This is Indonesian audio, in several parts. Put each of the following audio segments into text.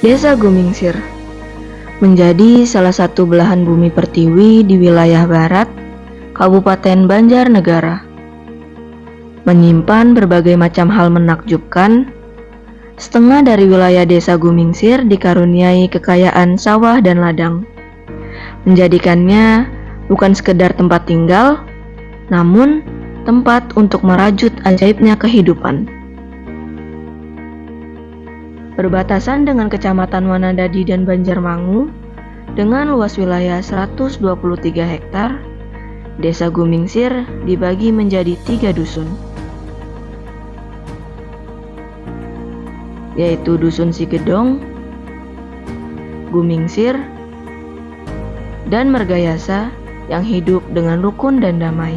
Desa Gumingsir menjadi salah satu belahan bumi pertiwi di wilayah barat Kabupaten Banjarnegara. Menyimpan berbagai macam hal menakjubkan, setengah dari wilayah Desa Gumingsir dikaruniai kekayaan sawah dan ladang, menjadikannya bukan sekedar tempat tinggal, namun tempat untuk merajut ajaibnya kehidupan. Berbatasan dengan Kecamatan Wanadadi dan Banjarmangu, dengan luas wilayah 123 hektar, Desa Gumingsir dibagi menjadi 3 dusun, yaitu Dusun Sigedong, Gumingsir, dan Mergayasa yang hidup dengan rukun dan damai.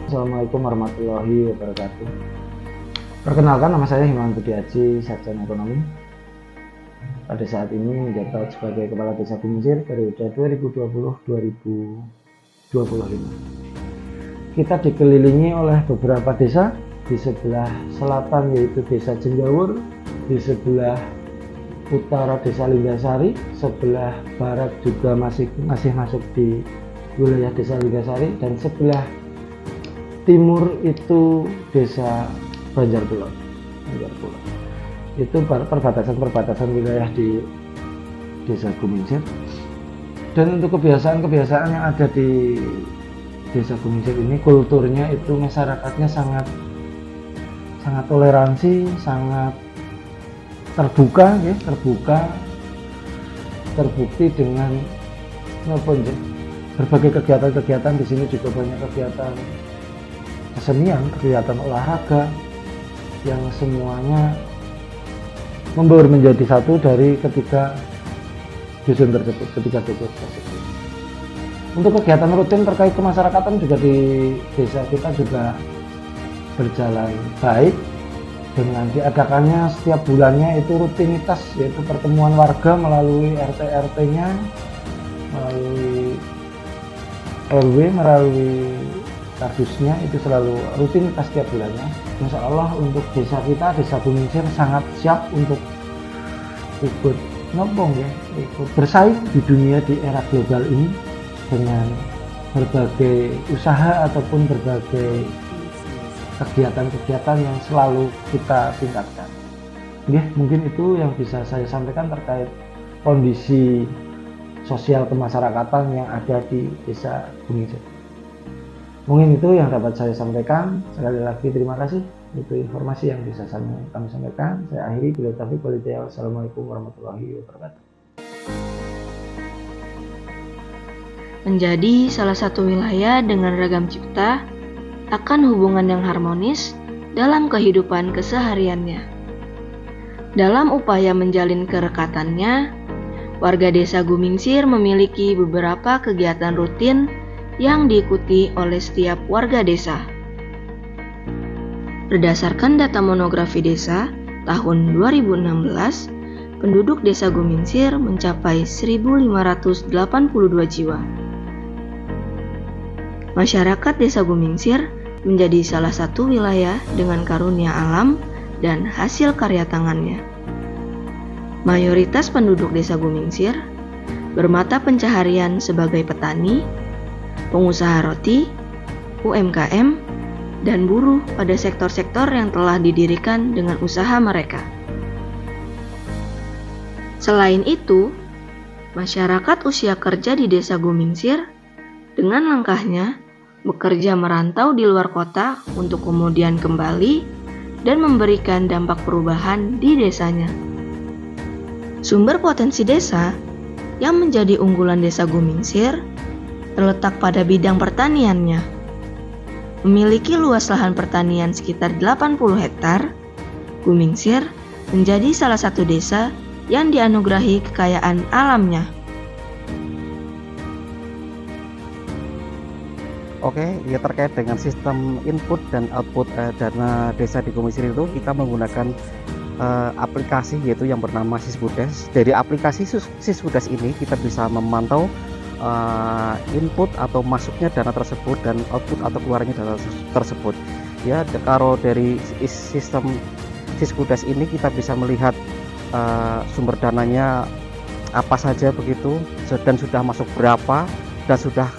Assalamualaikum warahmatullahi wabarakatuh. Perkenalkan, nama saya Himawan Budi Aji, sarjana ekonomi. Pada saat ini menjabat sebagai Kepala Desa Gumingsir periode 2020-2025. Kita dikelilingi oleh beberapa desa. Di sebelah selatan yaitu Desa Jenggawur, di sebelah utara Desa Linggasari, sebelah barat juga masih masuk di wilayah Desa Linggasari, dan sebelah timur itu Desa Banjarpulau. Itu perbatasan wilayah di Desa Gumingsir. Dan untuk kebiasaan yang ada di Desa Gumingsir ini, kulturnya itu masyarakatnya sangat toleransi, sangat terbuka, ya, terbukti dengan berbagai kegiatan di sini. Juga banyak kegiatan kesenian, kegiatan olahraga yang semuanya membaur menjadi satu dari ketiga dusun tersebut. Untuk kegiatan rutin terkait kemasyarakatan juga di desa kita juga berjalan baik, dengan diadakannya setiap bulannya itu rutinitas, yaitu pertemuan warga melalui RT-RT-nya, melalui RW, melalui kardusnya, itu selalu rutinitas setiap bulannya. Insya Allah untuk desa kita, Desa Gumingsir, sangat siap untuk ikut ikut bersaing di dunia di era global ini dengan berbagai usaha ataupun berbagai kegiatan-kegiatan yang selalu kita tingkatkan. Mungkin itu yang bisa saya sampaikan terkait kondisi sosial kemasyarakatan yang ada di Desa Gumingsir. Mungkin itu yang dapat saya sampaikan. Sekali lagi terima kasih. Itu informasi yang bisa kami sampaikan. Saya akhiri. Bila taufiq wal hidayah. Wassalamualaikum warahmatullahi wabarakatuh. Menjadi salah satu wilayah dengan ragam cipta akan hubungan yang harmonis dalam kehidupan kesehariannya. Dalam upaya menjalin kerekatannya, warga Desa Gumingsir memiliki beberapa kegiatan rutin yang diikuti oleh setiap warga desa. Berdasarkan data monografi desa tahun 2016, penduduk Desa Gumingsir mencapai 1.582 jiwa. Masyarakat Desa Gumingsir menjadi salah satu wilayah dengan karunia alam dan hasil karya tangannya. Mayoritas penduduk Desa Gumingsir bermata pencaharian sebagai petani, pengusaha roti, UMKM, dan buruh pada sektor-sektor yang telah didirikan dengan usaha mereka. Selain itu, masyarakat usia kerja di Desa Gumingsir dengan langkahnya bekerja merantau di luar kota untuk kemudian kembali dan memberikan dampak perubahan di desanya. Sumber potensi desa yang menjadi unggulan Desa Gumingsir terletak pada bidang pertaniannya. Memiliki luas lahan pertanian sekitar 80 hektar, Gumingsir menjadi salah satu desa yang dianugerahi kekayaan alamnya. Oke, ya terkait dengan sistem input dan output dana desa di Gumingsir itu kita menggunakan aplikasi yaitu yang bernama Sisbudes. Dari aplikasi Sisbudes ini kita bisa memantau input atau masuknya dana tersebut dan output atau keluarnya dana tersebut. Ya, kalau dari sistem Sisbudes ini kita bisa melihat sumber dananya apa saja begitu, dan sudah masuk berapa dan sudah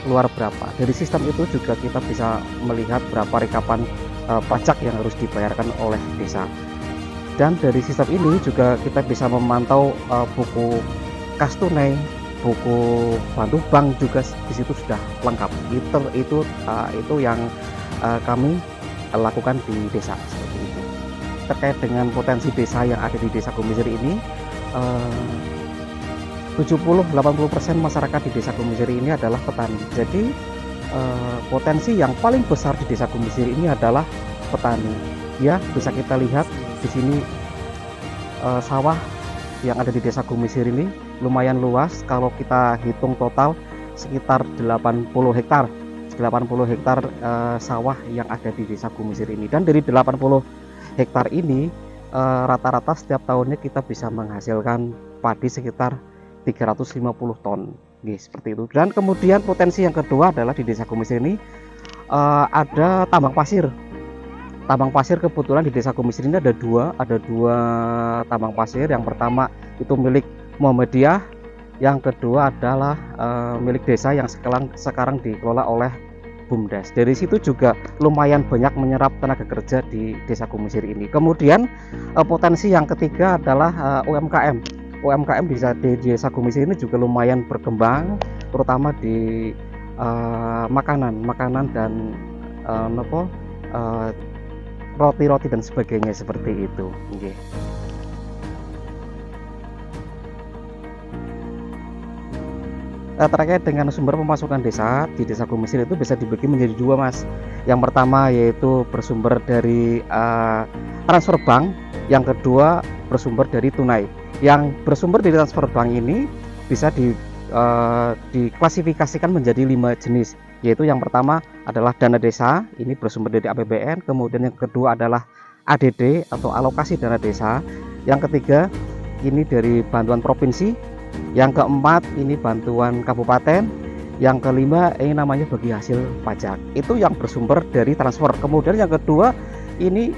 keluar berapa. Dari sistem itu juga kita bisa melihat berapa rekapan pajak yang harus dibayarkan oleh desa. Dan dari sistem ini juga kita bisa memantau buku kas tunai, buku bantu bank juga di situ sudah lengkap. Itu yang kami lakukan di desa seperti itu. Terkait dengan potensi desa yang ada di Desa Gumisir ini, 70-80% masyarakat di Desa Gumisir ini adalah petani. Jadi potensi yang paling besar di Desa Gumisir ini adalah petani. Ya, bisa kita lihat di sini sawah yang ada di Desa Gumisir ini lumayan luas. Kalau kita hitung total sekitar 80 hektar sawah yang ada di Desa Gumisir ini. Dan dari 80 hektar ini rata-rata setiap tahunnya kita bisa menghasilkan padi sekitar 350 ton, seperti itu. Dan kemudian potensi yang kedua adalah di Desa Gumisir ini ada tambang pasir. Tambang pasir kebetulan di Desa Gumisir ini ada dua tambang pasir. Yang pertama itu milik Muhammadiyah, yang kedua adalah milik desa yang sekarang dikelola oleh BUMDes. Dari situ juga lumayan banyak menyerap tenaga kerja di Desa Gumisir ini. Kemudian potensi yang ketiga adalah UMKM. UMKM di Desa Gumisir ini juga lumayan berkembang, terutama di makanan dan roti-roti dan sebagainya seperti itu. Terkait dengan sumber pemasukan desa di Desa Gumisir itu bisa dibagi menjadi dua, Mas. Yang pertama yaitu bersumber dari transfer bank, yang kedua bersumber dari tunai. Yang bersumber dari transfer bank ini bisa diklasifikasikan menjadi 5 jenis, yaitu yang pertama adalah dana desa, ini bersumber dari APBN. Kemudian yang kedua adalah ADD atau alokasi dana desa. Yang ketiga ini dari bantuan provinsi. Yang keempat ini bantuan kabupaten. Yang kelima ini namanya bagi hasil pajak. Itu yang bersumber dari transfer. Kemudian yang kedua ini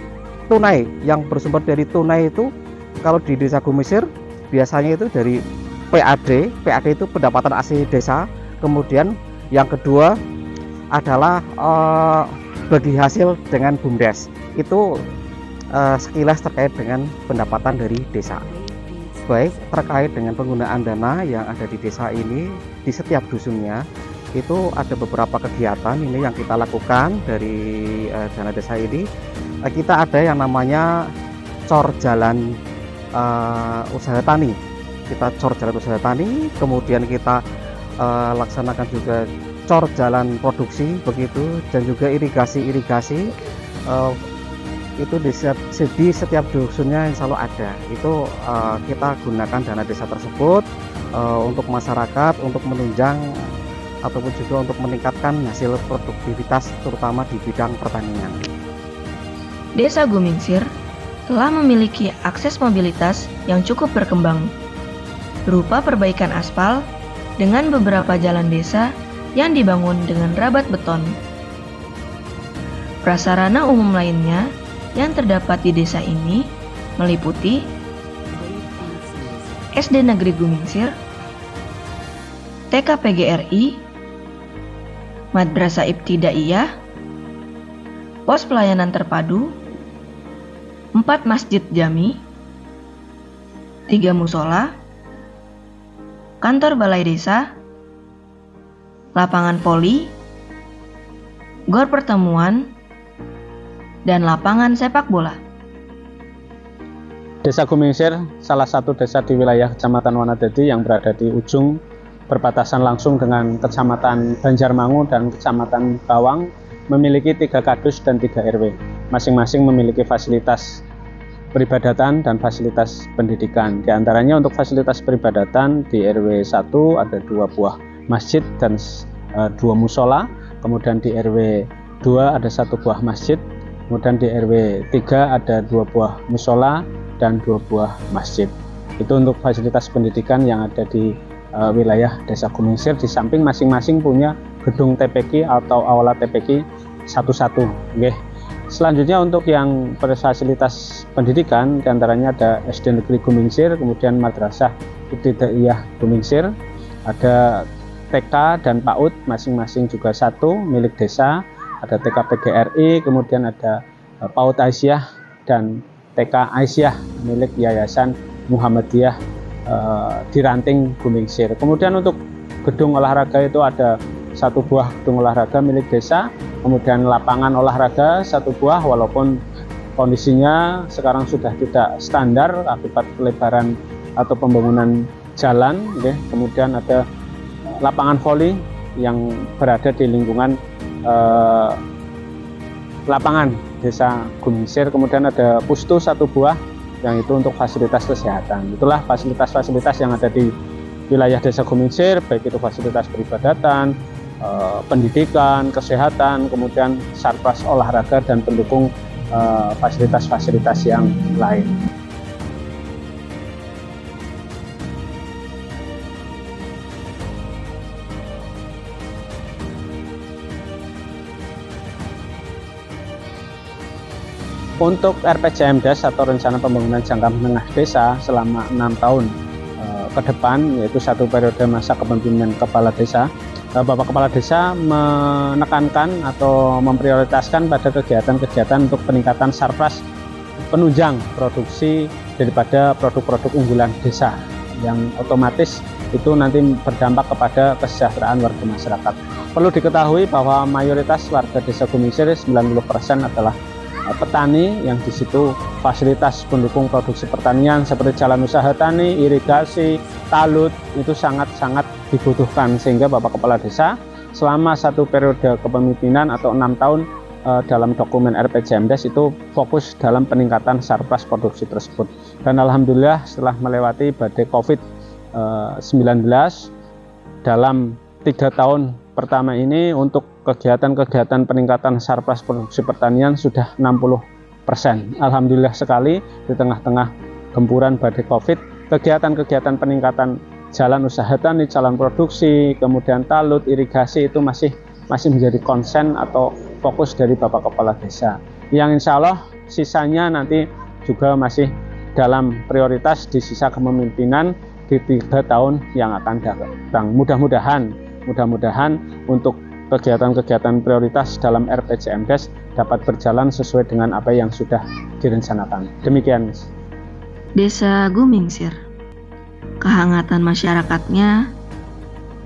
tunai. Yang bersumber dari tunai itu kalau di Desa Gumisir biasanya itu dari PAD. PAD itu pendapatan asli desa. Kemudian yang kedua adalah bagi hasil dengan BUMDes. Itu sekilas terkait dengan pendapatan dari desa. Baik, terkait dengan penggunaan dana yang ada di desa ini, di setiap dusunnya itu ada beberapa kegiatan ini yang kita lakukan dari dana desa ini. Kita ada yang namanya cor jalan usaha tani. Kita cor jalan usaha tani, kemudian kita laksanakan juga cor jalan produksi begitu, dan juga irigasi itu di setiap dusunnya yang selalu ada. Itu kita gunakan dana desa tersebut untuk masyarakat, untuk menunjang ataupun juga untuk meningkatkan hasil produktivitas terutama di bidang pertanian. Desa Gumisir telah memiliki akses mobilitas yang cukup berkembang, berupa perbaikan aspal dengan beberapa jalan desa yang dibangun dengan rabat beton. Prasarana umum lainnya yang terdapat di desa ini meliputi SD Negeri Gumisir, TK PGRI, Madrasah Ibtidaiyah, pos pelayanan terpadu, 4 masjid jami, 3 musola, kantor balai desa, lapangan voli, gor pertemuan, dan lapangan sepak bola. Desa Gumisir salah satu desa di wilayah Kecamatan Wanadadi yang berada di ujung berbatasan langsung dengan Kecamatan Banjarmangu dan Kecamatan Bawang, memiliki 3 kadus dan 3 RW. Masing-masing memiliki fasilitas peribadatan dan fasilitas pendidikan. Di antaranya untuk fasilitas peribadatan di RW 1 ada 2 buah masjid dan 2 musola. Kemudian di RW 2 ada 1 buah masjid. Kemudian di RW 3 ada 2 buah musola dan 2 buah masjid. Itu untuk fasilitas pendidikan yang ada di wilayah Desa Gumisir. Di samping masing-masing punya gedung TPQ atau aula TPQ satu-satu. Selanjutnya untuk yang fasilitas pendidikan, diantaranya ada SD Negeri Gumingsir, kemudian Madrasah Ibtidaiyah Gumingsir, ada TK dan PAUD masing-masing juga satu milik desa, ada TK PGRI, kemudian ada PAUD Aisyah dan TK Aisyah milik Yayasan Muhammadiyah di Ranting Gumingsir. Kemudian untuk gedung olahraga itu ada satu buah gedung olahraga milik desa, kemudian lapangan olahraga satu buah, walaupun kondisinya sekarang sudah tidak standar akibat pelebaran atau pembangunan jalan. Kemudian ada lapangan voli yang berada di lingkungan lapangan desa Gumingsir. Kemudian ada pustu satu buah yang itu untuk fasilitas kesehatan. Itulah fasilitas-fasilitas yang ada di wilayah desa Gumingsir, baik itu fasilitas peribadatan, pendidikan, kesehatan, kemudian sarpras olahraga dan pendukung fasilitas-fasilitas yang lain. Untuk RPJMDes atau Rencana Pembangunan Jangka Menengah Desa selama 6 tahun ke depan, yaitu satu periode masa kepemimpinan Kepala Desa, Bapak Kepala Desa menekankan atau memprioritaskan pada kegiatan-kegiatan untuk peningkatan sarpras penunjang produksi daripada produk-produk unggulan desa, yang otomatis itu nanti berdampak kepada kesejahteraan warga masyarakat. Perlu diketahui bahwa mayoritas warga desa Gumingsir 90% adalah petani, yang di situ fasilitas pendukung produksi pertanian seperti jalan usaha tani, irigasi, talut itu sangat-sangat dibutuhkan, sehingga Bapak Kepala Desa selama satu periode kepemimpinan atau 6 tahun dalam dokumen RPJMDes itu fokus dalam peningkatan sarpras produksi tersebut. Dan alhamdulillah setelah melewati badai COVID-19 dalam 3 tahun pertama ini, untuk kegiatan-kegiatan peningkatan sarpras produksi pertanian sudah 60%. Alhamdulillah sekali, di tengah-tengah gempuran badai COVID, kegiatan-kegiatan peningkatan jalan usaha tani, jalan produksi, kemudian talut, irigasi itu masih menjadi konsen atau fokus dari Bapak Kepala Desa. Yang insya Allah sisanya nanti juga masih dalam prioritas di sisa kepemimpinan di 3 tahun yang akan datang. Mudah-mudahan untuk kegiatan-kegiatan prioritas dalam RPJMDes dapat berjalan sesuai dengan apa yang sudah direncanakan. Demikian. Desa Gumingsir, kehangatan masyarakatnya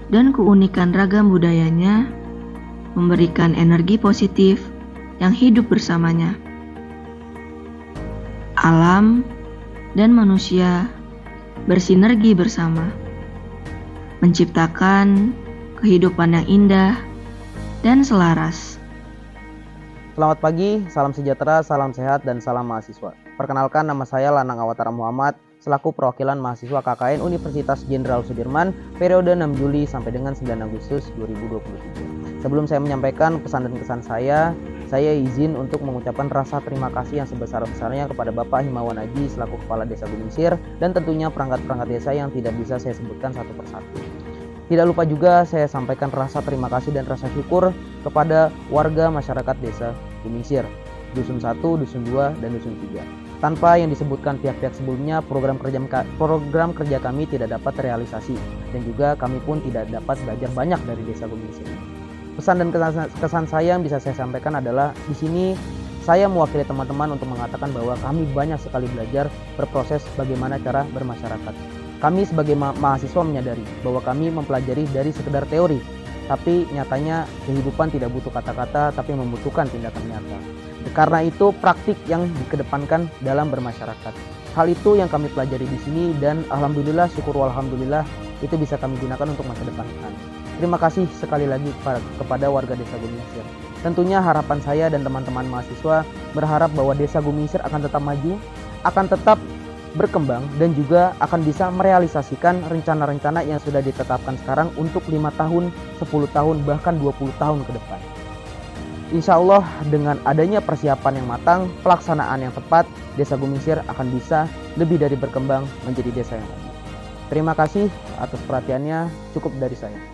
dan keunikan ragam budayanya memberikan energi positif yang hidup bersamanya. Alam dan manusia bersinergi bersama, menciptakan kehidupan yang indah dan selaras. Selamat pagi, salam sejahtera, salam sehat, dan salam mahasiswa. Perkenalkan, nama saya Lanang Awatara Muhammad, selaku perwakilan mahasiswa KKN Universitas Jenderal Sudirman, periode 6 Juli sampai dengan 9 Agustus 2023. Sebelum saya menyampaikan pesan dan kesan saya izin untuk mengucapkan rasa terima kasih yang sebesar-besarnya kepada Bapak Himawan Aji selaku Kepala Desa Gumingsir, dan tentunya perangkat-perangkat desa yang tidak bisa saya sebutkan satu persatu. Tidak lupa juga saya sampaikan rasa terima kasih dan rasa syukur kepada warga masyarakat desa Gumingsir, Dusun 1, Dusun 2, dan Dusun 3. Tanpa yang disebutkan pihak-pihak sebelumnya, program kerja kami tidak dapat terrealisasi, dan juga kami pun tidak dapat belajar banyak dari desa Gumingsir. Pesan dan kesan saya yang bisa saya sampaikan adalah, di sini saya mewakili teman-teman untuk mengatakan bahwa kami banyak sekali belajar berproses bagaimana cara bermasyarakat. Kami sebagai mahasiswa menyadari bahwa kami mempelajari dari sekedar teori, tapi nyatanya kehidupan tidak butuh kata-kata, tapi membutuhkan tindakan nyata. Karena itu praktik yang dikedepankan dalam bermasyarakat. Hal itu yang kami pelajari di sini, dan alhamdulillah, syukur alhamdulillah, itu bisa kami gunakan untuk masa depan kami. Terima kasih sekali lagi kepada warga Desa Gumingsir. Tentunya harapan saya dan teman-teman mahasiswa berharap bahwa Desa Gumingsir akan tetap maju, akan tetap berkembang, dan juga akan bisa merealisasikan rencana-rencana yang sudah ditetapkan sekarang untuk 5 tahun, 10 tahun, bahkan 20 tahun ke depan. Insya Allah dengan adanya persiapan yang matang, pelaksanaan yang tepat, Desa Gumingsir akan bisa lebih dari berkembang menjadi desa yang maju. Terima kasih atas perhatiannya, cukup dari saya.